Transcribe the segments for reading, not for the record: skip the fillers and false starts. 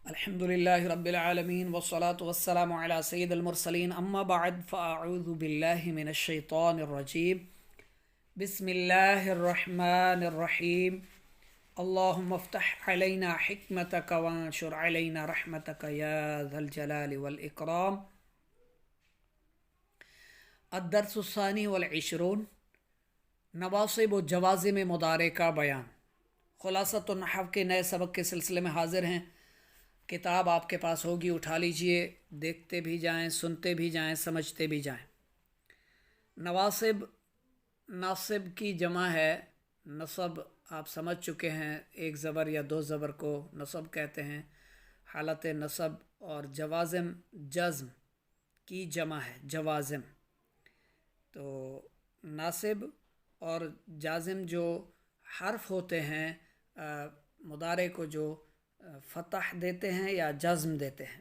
الحمدللہ رب العالمین والصلاة والسلام علی سید المرسلین اما بعد فاعوذ باللہ من الشیطان الرجیم بسم اللہ الرحمن الرحیم اللہم افتح علینا حکمتک وانشر علینا رحمتک یا ذا الجلال والاکرام۔ الدرس الثانی والعشرون، نواصب و جوازم مضارع کا بیان۔ خلاصۃ النحو کے نئے سبق کے سلسلے میں حاضر ہیں۔ کتاب آپ کے پاس ہوگی، اٹھا لیجئے، دیکھتے بھی جائیں، سنتے بھی جائیں، سمجھتے بھی جائیں۔ نواصب، ناصب کی جمع ہے۔ نصب آپ سمجھ چکے ہیں، ایک زبر یا دو زبر کو نصب کہتے ہیں، حالت نصب۔ اور جوازم جزم کی جمع ہے، جوازم۔ تو ناصب اور جازم جو حرف ہوتے ہیں مضارع کو جو فتح دیتے ہیں یا جزم دیتے ہیں،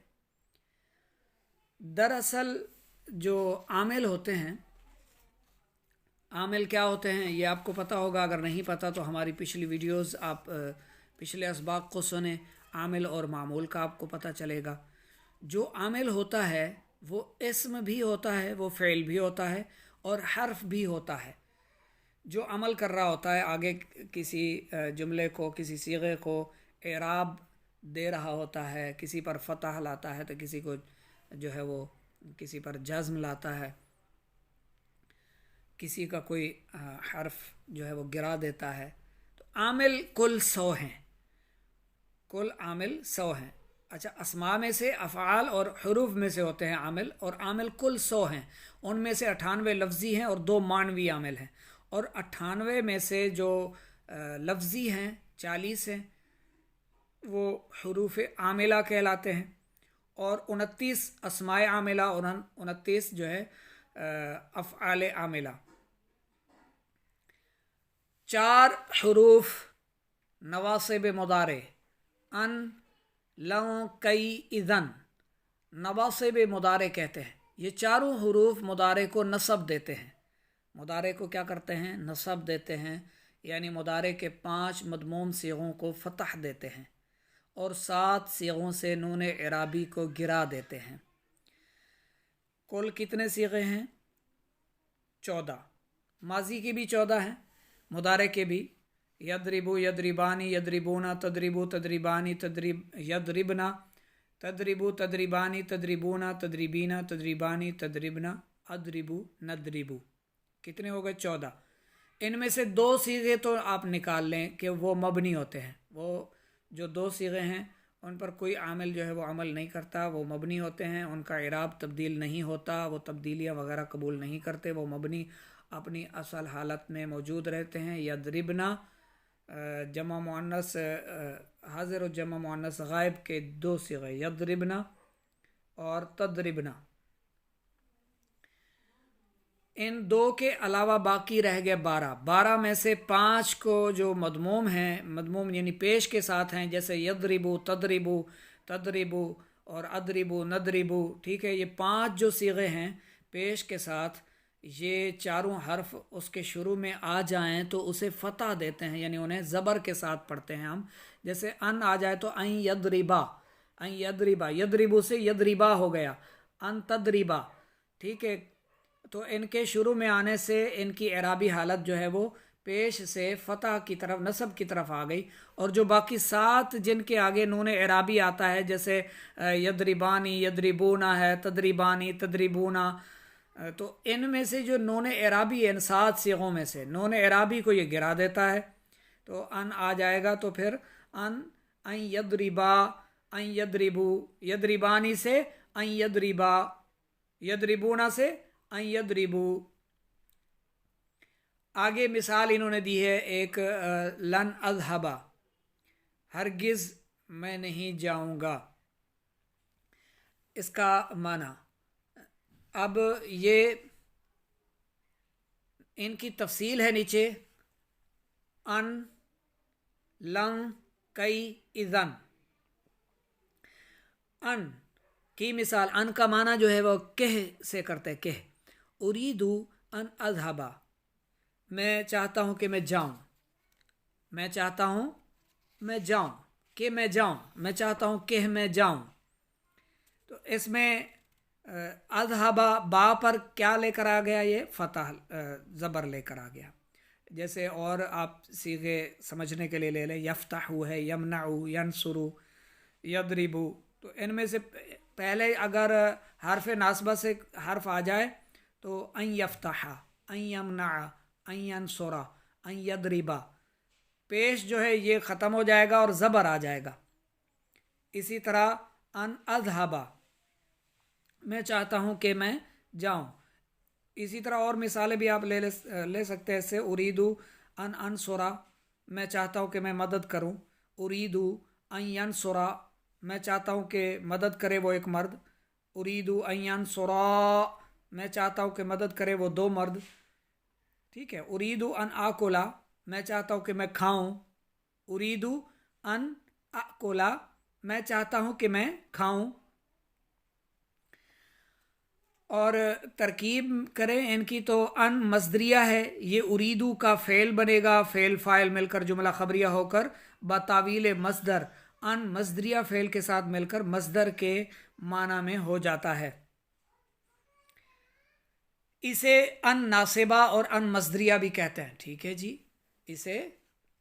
دراصل جو عامل ہوتے ہیں، عامل کیا ہوتے ہیں یہ آپ کو پتہ ہوگا۔ اگر نہیں پتہ تو ہماری پچھلی ویڈیوز آپ پچھلے اسباق کو سنیں، عامل اور معمول کا آپ کو پتہ چلے گا۔ جو عامل ہوتا ہے وہ اسم بھی ہوتا ہے، وہ فعل بھی ہوتا ہے اور حرف بھی ہوتا ہے۔ جو عمل کر رہا ہوتا ہے، آگے کسی جملے کو، کسی صیغے کو اعراب دے رہا ہوتا ہے، کسی پر فتح لاتا ہے تو کسی کو جو ہے وہ کسی پر جزم لاتا ہے، کسی کا کوئی حرف جو ہے وہ گرا دیتا ہے۔ تو عامل کل 100 ہیں، کل عامل 100 ہیں۔ اچھا، اسماء میں سے، افعال اور حروف میں سے ہوتے ہیں عامل، اور عامل کل 100 ہیں۔ ان میں سے 98 لفظی ہیں اور 2 معنوی عامل ہیں، اور 98 میں سے جو لفظی ہیں 40 ہیں، وہ حروف عاملہ کہلاتے ہیں، اور 29 اسماء عاملہ اور 29 جو ہے افعال عاملہ۔ 4 حروف نواصب مضارع، ان، لن، کئی، اذن، نواصب مضارع کہتے ہیں۔ یہ چاروں حروف مضارع کو نصب دیتے ہیں، مضارع کو کیا کرتے ہیں؟ نصب دیتے ہیں، یعنی مضارع کے 5 مضموم صیغوں کو فتح دیتے ہیں اور 7 صیغوں سے نون اعرابی کو گرا دیتے ہیں۔ کل کتنے صیغے ہیں؟ 14۔ ماضی کی بھی 14 ہیں، مضارع کے بھی۔ یضربو، یضربانی، یضربونا، تضربو، تضربانی، یضربنا، تضربو، تضربانی، تضربونا، تضربینا، تضربانی، تضربنا، اضربو، نضربو۔ کتنے ہو گئے؟ 14۔ ان میں سے 2 صیغے تو آپ نکال لیں کہ وہ مبنی ہوتے ہیں، وہ جو 2 صیغے ہیں ان پر کوئی عامل جو ہے وہ عمل نہیں کرتا، وہ مبنی ہوتے ہیں، ان کا اعراب تبدیل نہیں ہوتا، وہ تبدیلیاں وغیرہ قبول نہیں کرتے، وہ مبنی اپنی اصل حالت میں موجود رہتے ہیں۔ یضربنا، جمع مؤنث حاضر و جمع مؤنث غائب کے 2 صیغے، یضربنا اور تضربنا۔ ان 2 کے علاوہ باقی رہ گئے 12۔ 12 میں سے 5 کو جو مضموم ہیں، مضموم یعنی پیش کے ساتھ ہیں، جیسے یضربو، تضربو، تضربو اور اضربو، نضربو، ٹھیک ہے۔ یہ 5 جو صیغے ہیں پیش کے ساتھ، یہ چاروں حرف اس کے شروع میں آ جائیں تو اسے فتح دیتے ہیں، یعنی انہیں زبر کے ساتھ پڑھتے ہیں ہم۔ جیسے ان آ جائے تو ان یضربا، ان یضربا، یضربو سے یضربا ہو گیا، ان تضربا، ٹھیک ہے۔ تو ان کے شروع میں آنے سے ان کی اعرابی حالت جو ہے وہ پیش سے فتح کی طرف، نصب کی طرف آ گئی۔ اور جو باقی 7 جن کے آگے نون اعرابی آتا ہے، جیسے یضربانی، یضربونا ہے، تضربانی، تضربونا، تو ان میں سے جو نون اعرابی ہے، ان 7 صیغوں میں سے نون اعرابی کو یہ گرا دیتا ہے، تو ان آ جائے گا۔ تو پھر ان یضربا، ان یضربو، یضربانی سے ان یضربا، یضربونا سے ان یضربو۔ آگے مثال انہوں نے دی ہے ایک، لن اذهب، ہرگز میں نہیں جاؤں گا۔ اس کا معنی، اب یہ ان کی تفصیل ہے نیچے، ان، لن، کئی، اذن۔ ان کی مثال، ان کا معنی جو ہے وہ کہہ سے کرتے ہیں، کہہ۔ اریدو ان اذهب، میں چاہتا ہوں کہ میں جاؤں، میں چاہتا ہوں میں جاؤں۔ کہ मैं जाऊं, मैं चाहता हूं कि मैं जाऊं। तो इसमें अज़हबा बा पर क्या लेकर आ गया, ये फतह ज़बर लेकर आ गया। जैसे और आप सीखे समझने के लिए ले लें, यफ्तहू है, यमनऊ, यनसुरु, यदरिबू। तो इनमें से पहले अगर हर्फ नासबा से हर्फ आ जाए तो अन यफ्तहा, अन यमना, अन यनसुरा, अन यदरिबा, पेश जो है ये ख़त्म हो जाएगा और ज़बर आ जाएगा। इसी तरह अन अज़हबा, मैं चाहता हूँ कि मैं जाऊँ। इसी तरह और मिसालें भी आप ले सकते हैं इससे। उरीदू अन अनसुरा, मैं चाहता हूँ कि मैं मदद करूँ। उरीदू अन यनसुरा, मैं चाहता हूँ कि मदद करे वो एक मर्द। उरीदू अन यनसुरा, मैं चाहता हूँ कि मदद करे वो दो मर्द। ठीक है। उरीदू अन आकुला, मैं चाहता हूँ कि मैं खाऊं। उरीदू अन आकुला, मैं चाहता हूँ कि मैं खाऊं। और तरकीब करें इनकी तो अन मस्दरिया है, ये उरीदू का फ़ेल बनेगा, फ़ेल फ़ाइल मिलकर जुमला खबरिया होकर बतावील मस्दर अन मस्दरिया फ़ेल के साथ मिलकर मस्दर के माना में हो जाता है। इसे अन नासिबा और अन मस्दरिया भी कहते हैं। ठीक है जी, इसे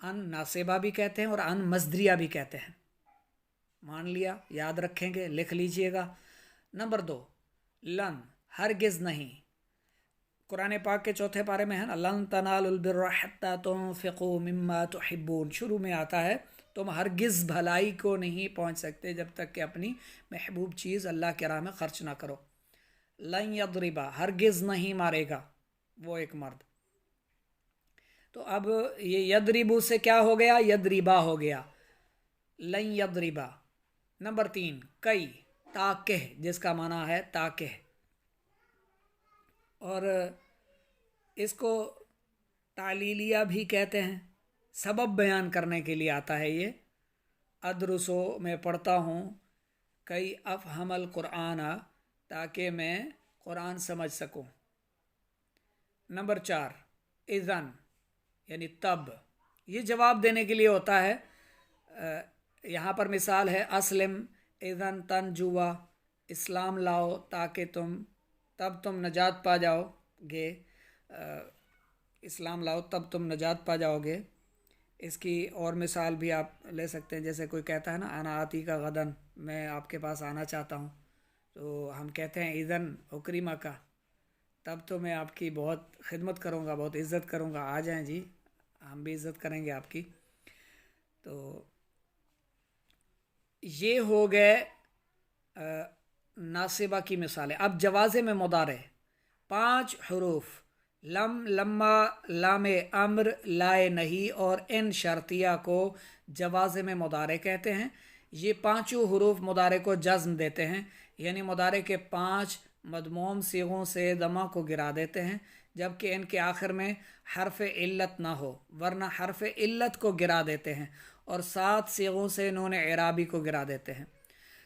अन नासिबा भी कहते हैं और अन मस्दरिया भी कहते हैं। मान लिया, याद रखेंगे, लिख लीजिएगा। नंबर 2, लन, हरगिज़ नहीं। कुरान पाक के चौथे पारे में है ना, लन तनालुल बिर्रा हत्ता तुनफ़िक़ू मिम्मा तुहिब्बून। शुरू में आता है तुम हरगिज़ भलाई को नहीं पहुंच सकते जब तक कि अपनी महबूब चीज़ अल्लाह के राह में खर्च ना करो। लन यदरिबा, हरगिज़ नहीं मारेगा वो एक मर्द। तो अब ये यदरिबू से क्या हो गया, यदरिबा हो गया। लन यदरिबा। नंबर 3, कई, ताके, जिसका माना है ताके, और इसको तालीलिया भी कहते हैं। सबब बयान करने के लिए आता है ये। अदरुसो, मैं पढ़ता हूँ, कई अफ़हमल कुरान, ताकि मैं कुरान समझ सकूँ। नंबर 4, इज़न, यानी तब, ये जवाब देने के लिए होता है। यहाँ पर मिसाल है, अस्लिम इज़न तंजुआ, इस्लाम लाओ ताकि तब तुम नजात पा जाओगे। इस्लाम लाओ तब तुम नजात पा जाओगे। इसकी और मिसाल भी आप ले सकते हैं। जैसे कोई कहता है ना, आना आती का गदन, मैं आपके पास आना चाहता हूँ, तो हम कहते हैं इज़न उकरीमा का, तब तो मैं आपकी बहुत खिदमत करूँगा, बहुत इज़्ज़त करूँगा, आ जाएं जी, हम भी इज़्ज़त करेंगे आपकी। तो ये हो गए नासिबा की मिसालें। अब जवाज़े में मुदारे 5 हरूफ, लम, लम्मा, लामे अम्र, लाए नहीं और इन शर्तिया को जवाज़े में मुदारे कहते हैं। ये पांचों हरूफ मुदारे को जज़्म देते हैं, यानी मुदारे के 5 मदमूम सीगों से दमा को गिरा देते हैं, जबकि इनके आखिर में हर्फ इल्लत ना हो, वरना हर्फ इल्लत को गिरा देते हैं। और 7 सीगों से नून इराबी को गिरा देते हैं।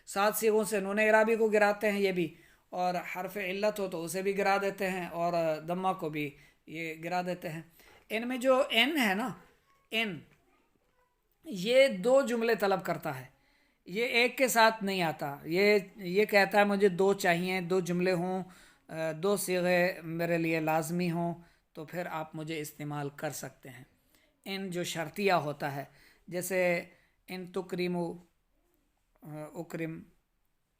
7 सीगों से नून इराबी को गिराते हैं ये भी, और हर्फ इल्लत हो तो उसे भी गिरा देते हैं, और दम्मा को भी ये गिरा देते हैं। इनमें जो एन है ना, एन, ये 2 जुमले तलब करता है, ये एक के साथ नहीं आता। ये कहता है मुझे 2 चाहिए, 2 जुमले हों, 2 सीगे मेरे लिए लाजमी हों, तो फिर आप मुझे इस्तेमाल कर सकते हैं। इन जो शर्तिया होता है, जैसे इन तुकरीमु उकरिम,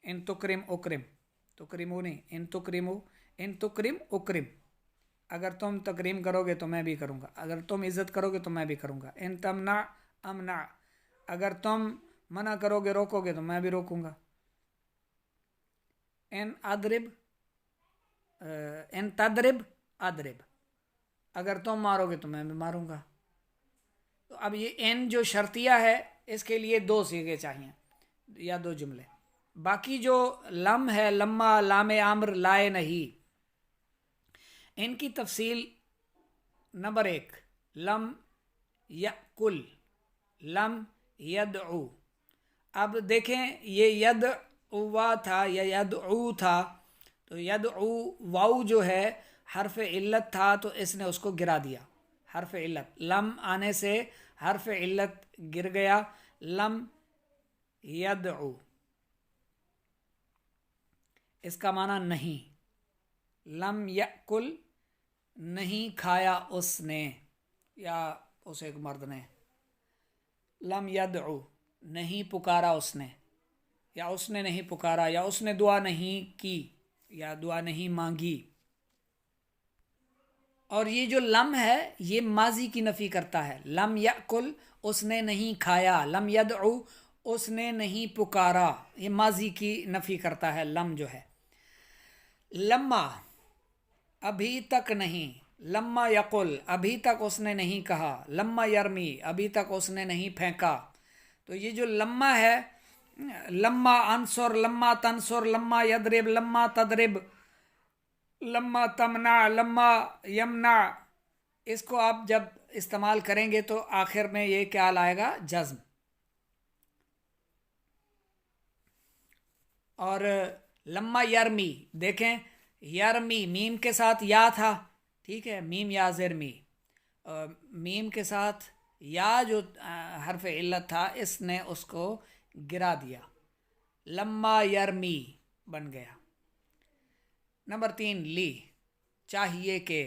इन तुकरिम उकरिम, तुकरिमु नहीं, इन तुकरिमु, इन तुकरिम उकरिम, अगर तुम तकरीम करोगे तो मैं भी करूँगा, अगर तुम इज़्ज़त करोगे तो मैं भी करूँगा। इन तमना अमना, अगर तुम मना करोगे, रोकोगे, तो मैं भी रोकूंगा। इन अदरिब, इन तदरिब अदरिब, अगर तुम मारोगे तो मैं भी मारूंगा। तो अब ये इन जो शर्तिया है, इसके लिए 2 सीगे चाहिए या 2 जुमले। बाकी जो लम है, लम्मा, लामे आम्र, लाए नहीं, इनकी तफसील नंबर 1, लम यकुल, लम यदउ। अब देखें, ये यदउवा था या यदउ था, तो यदउ वाउ जो है हर्फ इल्लत था, तो इसने उसको गिरा दिया। हर्फ इल्लत, लम आने से हर्फ इल्लत गिर गया। लम यदउ, इसका माना नहीं। लम यकुल, नहीं खाया उसने या उस एक मर्द ने। लम यदउ, नहीं पुकारा उसने, या उसने नहीं पुकारा, या उसने दुआ नहीं की, या दुआ नहीं मांगी। और ये जो लम है ये माजी की नफ़ी करता है। लम यकुल, उसने नहीं खाया। लम यदउ, उसने नहीं पुकारा, ये माजी की नफ़ी करता है लम जो है। लम्मा, अभी तक नहीं। लम्मा यकुल, अभी तक उसने नहीं कहा। लम्मा यरमी, अभी तक उसने नहीं फेंका। तो ये जो लम्मा है, लम्मा अंसुर, लम्मा तंसुर, लम्मा यदरिब, लम्मा तदरिब, लम्मा तमना, लम्मा यमना, इसको आप जब इस्तेमाल करेंगे तो आखिर में ये क्या लाएगा? जज्म। और लम्मा यरमी, देखें यरमी मीम के साथ या था, ठीक है, मीम या ज़िरमी, मीम के साथ या जो हर्फ इल्लत था इसने उसको गिरा दिया, लम्मा यरमी बन गया। नंबर 3, ली, चाहिए के।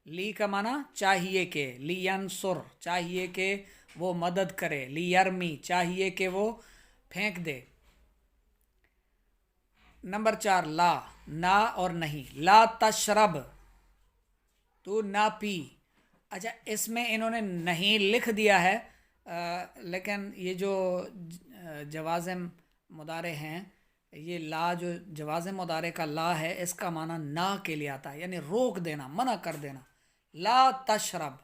ली का माना चाहिए के। ली यंसुर, चाहिए के वो मदद करे। ली यरमी, चाहिए के वो फेंक दे। नंबर 4, ला, ना और नहीं। ला तशरब, तू ना पी। अच्छा, इसमें इन्होंने नहीं लिख दिया है, लेकिन ये जो जवाज़िम मुदारे हैं, ये ला जो जवाज़िम मुदारे का ला है इसका माना ना के लिए आता है, यानी रोक देना, मना कर देना। ला तशरब,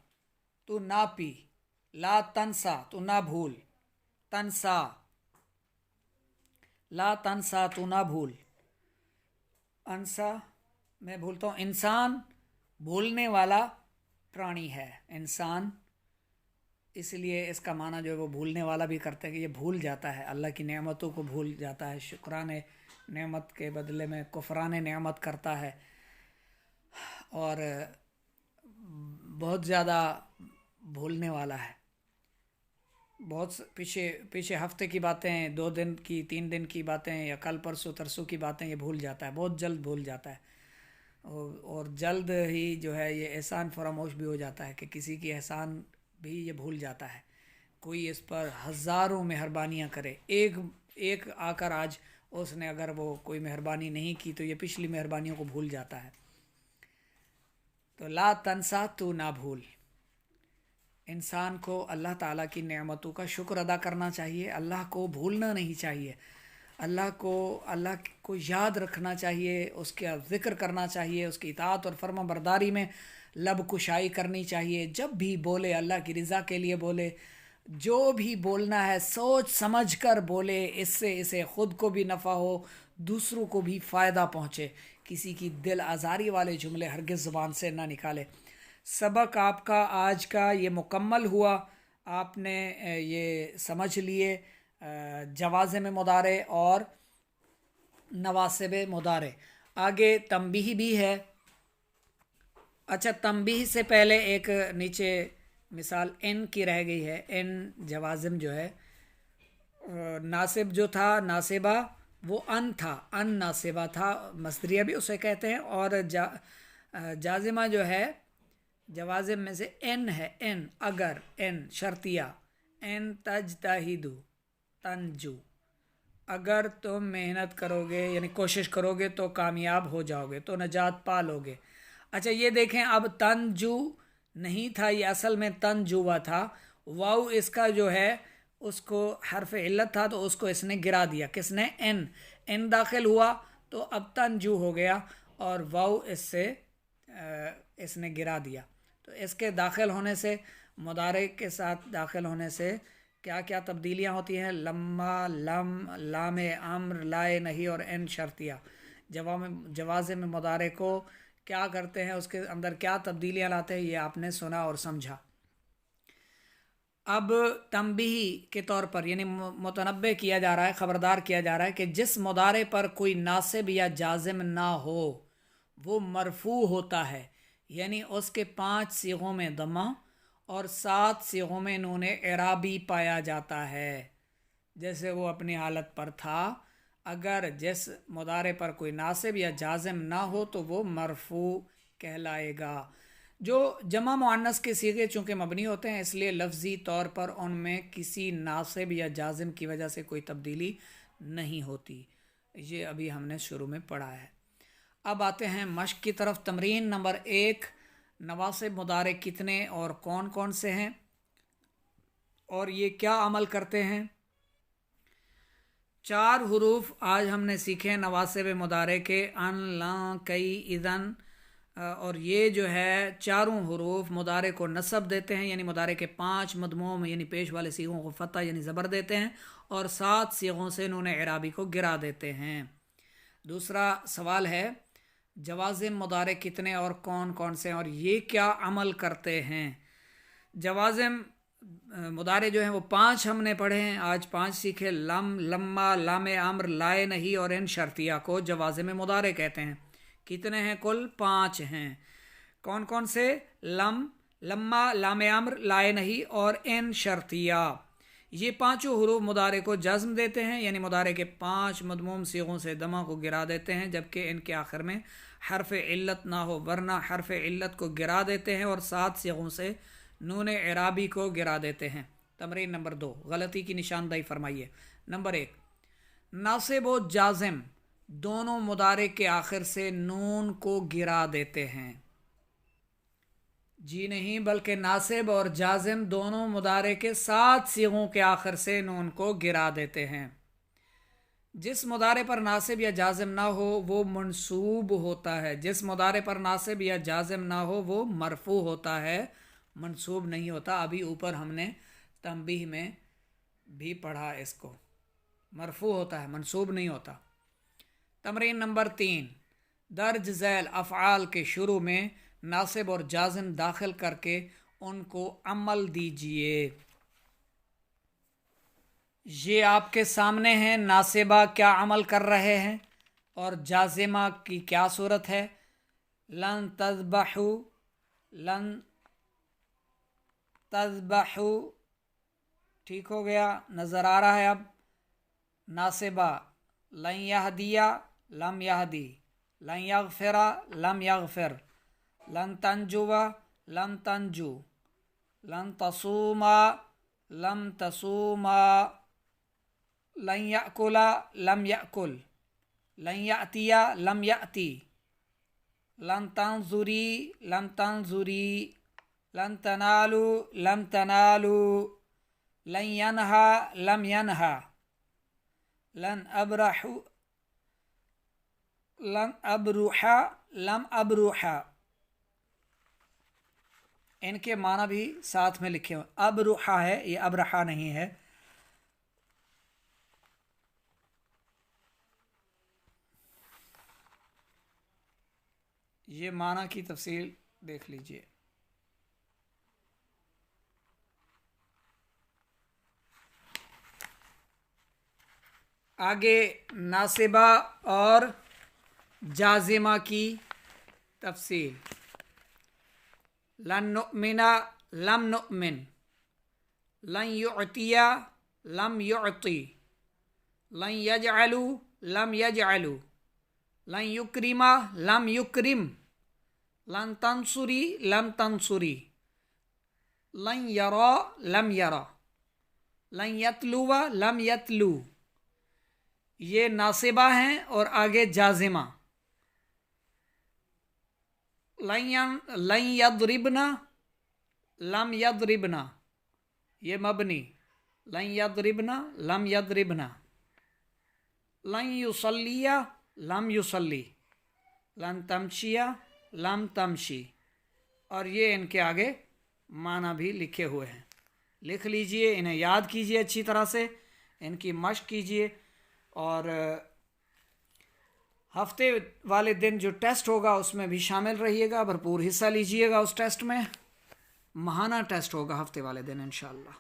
तू ना पी। ला तनसा, तू ना भूल। तनसा, ला तनसा, तू ना भूल। अंसा, मैं भूलता हूँ। इंसान भूलने वाला प्राणी है इंसान, इसलिए इसका माना जो है वो भूलने वाला भी करते हैं कि ये भूल जाता है, अल्लाह की नेमतों को भूल जाता है, शुक्राने नेमत के बदले में कुफराने नेमत करता है, और बहुत ज़्यादा भूलने वाला है। बहुत पीछे हफ्ते की बातें, 2 दिन की, 3 दिन की बातें, या कल परसों तरसों की बातें ये भूल जाता है, बहुत जल्द भूल जाता है। और जल्द ही जो है ये एहसान फरामोश भी हो जाता है कि किसी की एहसान भी ये भूल जाता है। कोई इस पर हज़ारों मेहरबानियाँ करे, एक आकर आज उसने अगर वो कोई मेहरबानी नहीं की तो ये पिछली मेहरबानियों को भूल जाता है। तो ला तनसा, तू ना भूल। इंसान को अल्लाह ताला की नेमतों का शुक्र अदा करना चाहिए, अल्लाह को भूलना नहीं चाहिए। अल्लाह को याद रखना चाहिए, उसका ज़िक्र करना चाहिए, उसकी इताअत और फर्मा बरदारी में लब कुशाई करनी चाहिए। जब भी बोले अल्लाह की रज़ा के लिए बोले, जो भी बोलना है सोच समझ कर बोले, इससे इसे ख़ुद को भी नफ़ा हो, दूसरों को भी फ़ायदा पहुँचे। किसी की दिल आज़ारी वाले जुमले हरगिज़ ज़ुबान से ना निकाले। सबक आपका आज का ये मुकम्मल हुआ, आपने ये समझ लिए जवाज़िम मुदारे और नवासिब मुदारे। आगे तंबीह भी है। अच्छा, तंबीह से पहले एक नीचे मिसाल इन की रह गई है। इन जवाज़िम जो है, नासिब जो था, नासिबा वो अन था, अन नासिबा था, मस्दरिया भी उसे कहते हैं। और जाजिमा जो है जवाज़िम में से एन है, एन, अगर, एन शर्तिया। एन तजतहिदु, तंजू, अगर तुम मेहनत करोगे यानी कोशिश करोगे तो कामयाब हो जाओगे, तो नजात पा लोगे। अच्छा, ये देखें, अब तंजू नहीं था, ये असल में तंजुवा था। वाउ इसका जो है उसको हर्फ इल्लत था, तो उसको इसने गिरा दिया। किसने? एन दाखिल हुआ तो अब तंजू हो गया, और वाउ इससे इसने गिरा दिया। तो इसके दाखिल होने से, मुदारे के साथ दाखिल होने से क्या क्या तब्दीलियाँ होती हैं? लम्मा, लम, लाम अम्र, लाए नहीं और एन शर्तिया। जवाज़े में मुदारे को क्या करते हैं, उसके अंदर क्या तब्दीलियाँ लाते हैं, ये आपने सुना और समझा। अब तंबीह के तौर पर यानी मुतनब्बे किया जा रहा है, ख़बरदार किया जा रहा है कि जिस मुदारे पर कोई नासिब या जाजिम ना हो वो मरफू होता है, यानी उसके 5 सीगों में दमा और 7 सीगों में नून एराबी पाया जाता है। जैसे वो अपनी हालत पर था। अगर जिस मुदारे पर कोई नासिब या जाजिम ना हो तो वो मरफू कहलाएगा। जो जमा मुअन्नस के सीगे चूँकि मबनी होते हैं इसलिए लफ्ज़ी तौर पर उनमें किसी नासिब या जाजिम की वजह से कोई तब्दीली नहीं होती। ये अभी हमने शुरू में पढ़ा है। अब आते हैं मश्क की तरफ। तमरीन नंबर 1, नवासिब मुदारे कितने और कौन कौन से हैं और ये क्या अमल करते हैं। 4 हुरूफ आज हमने सीखे नवासिब मुदारे के, अन, ला, कई, इज़न, और ये जो है चारों हुरूफ मुदारे को नसब देते हैं, यानी मुदारे के 5 मदमूम यानी पेश वाले सीगों को फ़तह यानी ज़बर देते हैं और 7 सीगों से नून इराबी को गिरा देते हैं। दूसरा सवाल है जवाज़िम मुदारे कितने और कौन कौन से हैं और ये क्या अमल करते हैं। जवाज़िम मुदारे जो हैं वो 5 हमने पढ़े हैं, आज 5 सीखे। लम, लम्मा, लाम अम्र, लाए नहीं और इन शर्तिया को जवाज़िम मुदारे कहते हैं। कितने हैं? कुल 5 हैं। कौन कौन से? लम, लम्मा, लाम अम्र, लाए नहीं और इन शर्तिया। ये पांचों हुरूफ मुदारे को जज़्म देते हैं, यानी मुदारे के 5 मदमूम सीगों से दमा को गिरा देते हैं, जबकि इनके आखिर में हर्फ इल्लत ना हो, वरना हर्फ इल्लत को गिरा देते हैं और 7 सीगों से नून इराबी को गिरा देते हैं। तमरीन नंबर 2, गलती की निशानदाही फरमाइए। नंबर 1, नासिब व जाजिम दोनों मुदारे के आखिर से नून को गिरा देते हैं। जी नहीं, बल्कि नासिब और जाजिम दोनों मुदारे के 7 सीगों के आखिर से नून को गिरा देते हैं। जिस मुदारे पर नासिब या जाजिम ना हो वो मंसूब होता है, जिस मुदारे पर नासिब या जाजिम ना हो वो मरफू होता है, मंसूब नहीं होता। अभी ऊपर हमने तंबीह में भी पढ़ा इसको, मरफू होता है, मंसूब नहीं होता। तमरीन नंबर 3, दर्ज झैल अफ़आल के शुरू में नासिब और जाजिम दाखिल करके उनको अमल दीजिए। ये आपके सामने हैं, नासिबा क्या अमल कर रहे हैं और जाजिमा की क्या सूरत है। लन तज़बहू, लन तज़बहू, ठीक हो गया, नज़र आ रहा है अब। नासिबा लन यहदिया, लम यहदी, लन यगफिरा, लम यगफिर, लन तंजुवा, लम तंजू, लन तसूमा, लम तसूमा, लन याकुला, लम याकुल, लन यातिया, लम याती, लन तंजुरी, लम तंजुरी, लन तनालू, लम तनालू, लन यनहा, लम यनहा, लन अबरहू, लन अबरूहा, लम अबरूहा। इनके माना भी साथ में लिखे हुए, अबरूहा है, ये अबरहा नहीं है। ये माना की तफसील देख लीजिए। आगे नासिबा और जाजिमा की तफसील। लन नुमिना, लम नुमिन, लन युअतिया, लम युअती, लन यजअलू, लम यजअलू, लन युक्रिमा, लम युक्रिम, लन तंसुरी, लम तंसुरी, लन यरा, लम यरा, लन यतलुवा, लम यतलू। ये नासिबा हैं और आगे जाजिमा। लन यदरिबना, लम यदरिबना, ये मबनी। लन यदरिबना, लम यदरिबना, लन युसल्लिया, लम युसल्ली, लन तमशिया, लम तमशी। और ये इनके आगे माना भी लिखे हुए हैं, लिख लीजिए, इन्हें याद कीजिए अच्छी तरह से, इनकी मश्क कीजिए। और हफ्ते वाले दिन जो टेस्ट होगा उसमें भी शामिल रहिएगा, भरपूर हिस्सा लीजिएगा उस टेस्ट में। महाना टेस्ट होगा हफ्ते वाले दिन इंशाअल्लाह।